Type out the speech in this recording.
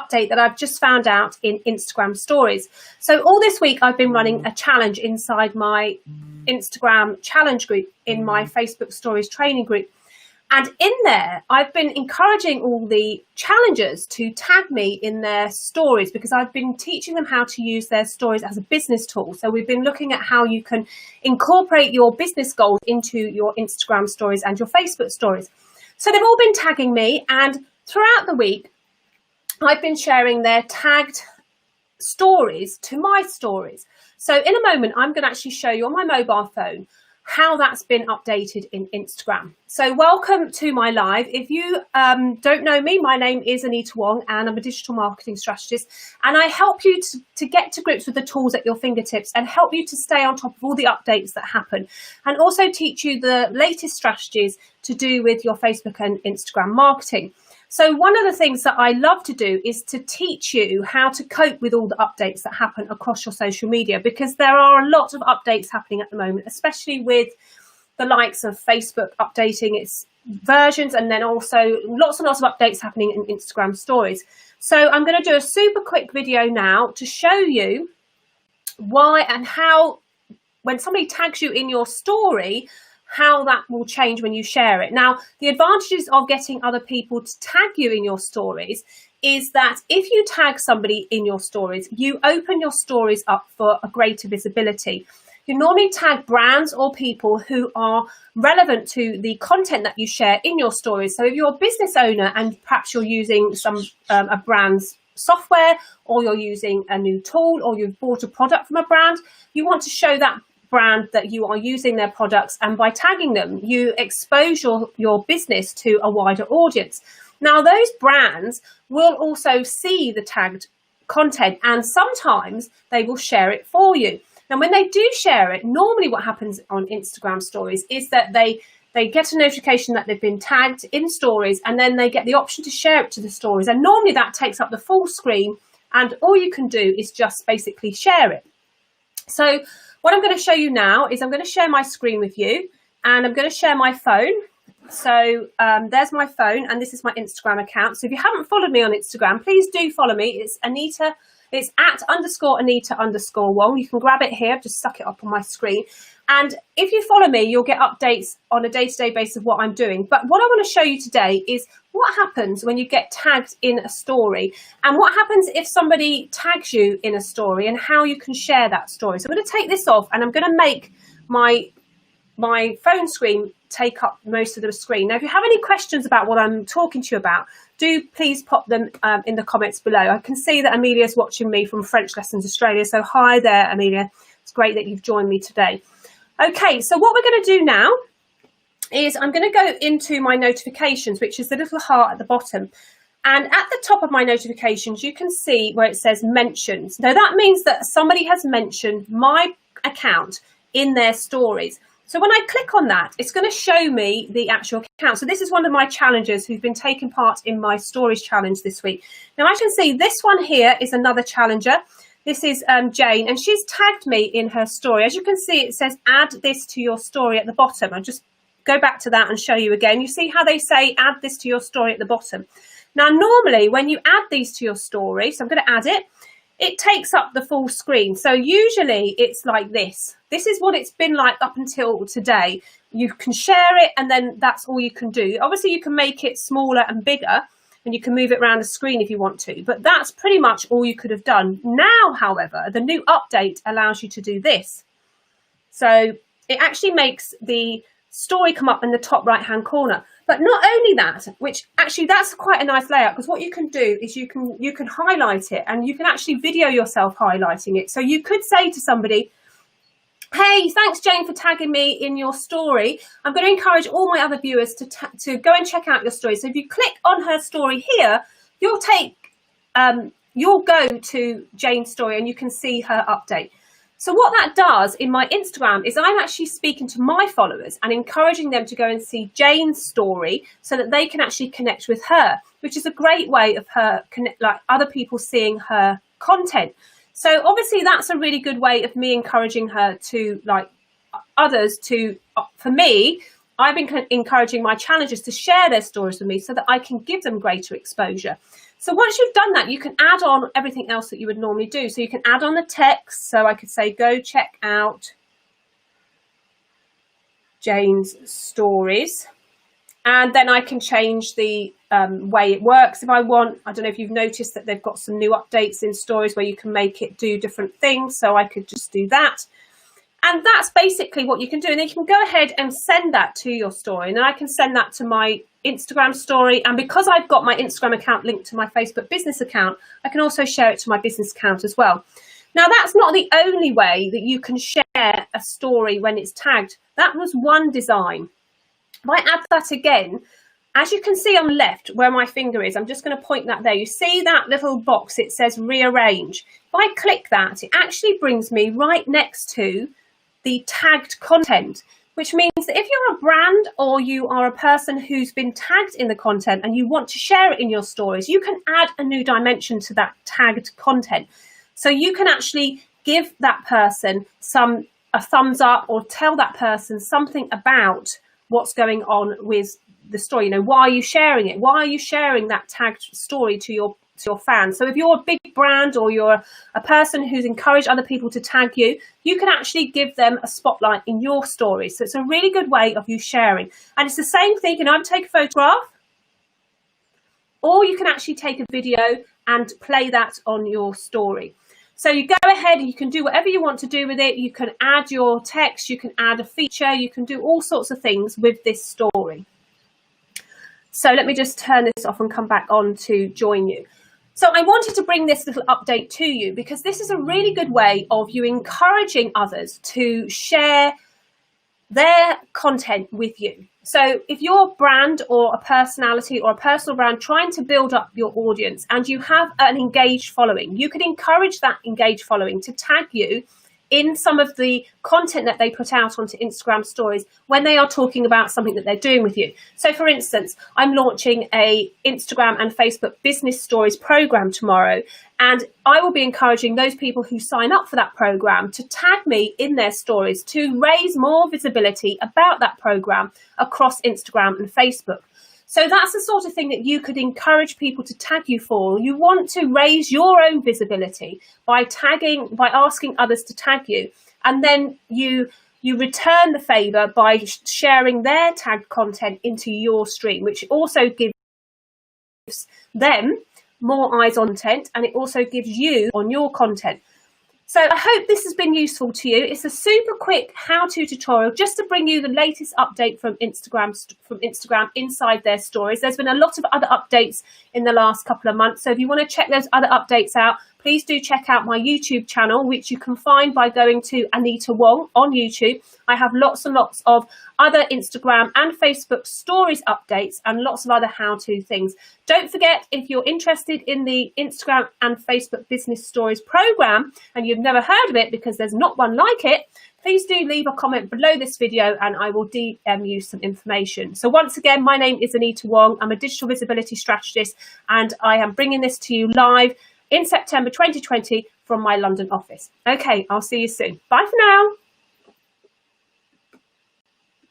update that I've just found out in Instagram stories. So all this week I've been running a challenge inside my Instagram challenge group in my Facebook stories training group. And in there, I've been encouraging all the challengers to tag me in their stories because I've been teaching them how to use their stories as a business tool. So we've been looking at how you can incorporate your business goals into your Instagram stories and your Facebook stories. So they've all been tagging me, and throughout the week, I've been sharing their tagged stories to my stories. So in a moment, I'm going to actually show you on my mobile phone how that's been updated in Instagram. So welcome to my live. If you don't know me, my name is Anita Wong and I'm a digital marketing strategist, and I help you to get to grips with the tools at your fingertips and help you to stay on top of all the updates that happen, and also teach you the latest strategies to do with your Facebook and Instagram marketing. So one of the things that I love to do is to teach you how to cope with all the updates that happen across your social media, because there are a lot of updates happening at the moment, especially with the likes of Facebook updating its versions, and then also lots and lots of updates happening in Instagram stories. So I'm going to do a super quick video now to show you why and how, when somebody tags you in your story, how that will change when you share it. Now, the advantages of getting other people to tag you in your stories is that if you tag somebody in your stories, you open your stories up for a greater visibility. You normally tag brands or people who are relevant to the content that you share in your stories. So if you're a business owner and perhaps you're using some a brand's software, or you're using a new tool, or you've bought a product from a brand, you want to show that brand that you are using their products, and by tagging them you expose your business to a wider audience. Now those brands will also see the tagged content, and sometimes they will share it for you. Now when they do share it, normally what happens on Instagram stories is that they get a notification that they've been tagged in stories, and then they get the option to share it to the stories, and normally that takes up the full screen, and all you can do is just basically share it. So what I'm going to show you now is I'm going to share my screen with you, and I'm going to share my phone. So there's my phone, and this is my Instagram account. So if you haven't followed me on Instagram, please do follow me. It's Anita. It's @_Anita_Wong. You can grab it here. I've just stuck it up on my screen. And if you follow me, you'll get updates on a day-to-day basis of what I'm doing. But what I want to show you today is what happens when you get tagged in a story, and what happens if somebody tags you in a story, and how you can share that story. So I'm going to take this off, and I'm going to make my phone screen take up most of the screen. Now, if you have any questions about what I'm talking to you about, do please pop them in the comments below. I can see that Amelia's watching me from French Lessons Australia. So hi there, Amelia. It's great that you've joined me today. Okay, so what we're going to do now is I'm going to go into my notifications, which is the little heart at the bottom. And at the top of my notifications, you can see where it says mentions. Now that means that somebody has mentioned my account in their stories. So when I click on that, it's going to show me the actual account. So this is one of my challengers who've been taking part in my stories challenge this week. Now I can see this one here is another challenger. This is Jane, and she's tagged me in her story. As you can see, it says add this to your story at the bottom. I'll just go back to that and show you again. You see how they say add this to your story at the bottom. Now, normally when you add these to your story, so I'm going to add it, it takes up the full screen. So usually it's like this. This is what it's been like up until today. You can share it, and then that's all you can do. Obviously, you can make it smaller and bigger, and you can move it around the screen if you want to, but that's pretty much all you could have done. Now, however, the new update allows you to do this. So it actually makes the story come up in the top right hand corner. But not only that, which actually that's quite a nice layout, because what you can do is you can highlight it, and you can actually video yourself highlighting it. So you could say to somebody, hey, thanks Jane for tagging me in your story. I'm going to encourage all my other viewers to go and check out your story. So if you click on her story here, you'll go to Jane's story, and you can see her update. So what that does in my Instagram is I'm actually speaking to my followers and encouraging them to go and see Jane's story so that they can actually connect with her, which is a great way of like other people seeing her content. So obviously that's a really good way of me encouraging her to, like, others to, for me, I've been encouraging my challengers to share their stories with me so that I can give them greater exposure. So once you've done that, you can add on everything else that you would normally do. So you can add on the text. So I could say, go check out Jane's stories. And then I can change the way it works if I want. I don't know if you've noticed that they've got some new updates in stories where you can make it do different things. So I could just do that. And that's basically what you can do. And then you can go ahead and send that to your story. And then I can send that to my Instagram story. And because I've got my Instagram account linked to my Facebook business account, I can also share it to my business account as well. Now, that's not the only way that you can share a story when it's tagged. That was one design. If I add that again, as you can see on the left where my finger is, I'm just going to point that there. You see that little box, it says rearrange. If I click that, it actually brings me right next to the tagged content, which means that if you're a brand or you are a person who's been tagged in the content and you want to share it in your stories, you can add a new dimension to that tagged content. So you can actually give that person a thumbs up or tell that person something about what's going on with the story. You know, why are you sharing it? Why are you sharing that tagged story to your fans? So if you're a big brand or you're a person who's encouraged other people to tag you, you can actually give them a spotlight in your story. So it's a really good way of you sharing. And it's the same thing. You can either take a photograph or you can actually take a video and play that on your story. So you go ahead and you can do whatever you want to do with it. You can add your text, you can add a feature, you can do all sorts of things with this story. So let me just turn this off and come back on to join you. So I wanted to bring this little update to you because this is a really good way of you encouraging others to share their content with you. So if you're a brand or a personality or a personal brand trying to build up your audience and you have an engaged following, you can encourage that engaged following to tag you in some of the content that they put out onto Instagram stories when they are talking about something that they're doing with you. So for instance, I'm launching a Instagram and Facebook business stories program tomorrow, and I will be encouraging those people who sign up for that program to tag me in their stories to raise more visibility about that program across Instagram and Facebook. So that's the sort of thing that you could encourage people to tag you for. You want to raise your own visibility by asking others to tag you. And then you return the favor by sharing their tagged content into your stream, which also gives them more eyes on content, and it also gives you on your content. So I hope this has been useful to you. It's a super quick how-to tutorial just to bring you the latest update from Instagram inside their stories. There's been a lot of other updates in the last couple of months. So if you want to check those other updates out, please do check out my YouTube channel, which you can find by going to Anita Wong on YouTube. I have lots and lots of other Instagram and Facebook stories updates and lots of other how-to things. Don't forget, if you're interested in the Instagram and Facebook business stories program and you've never heard of it because there's not one like it, please do leave a comment below this video and I will DM you some information. So once again, my name is Anita Wong. I'm a digital visibility strategist and I am bringing this to you live in September 2020 from my London office. Okay, I'll see you soon. Bye for now.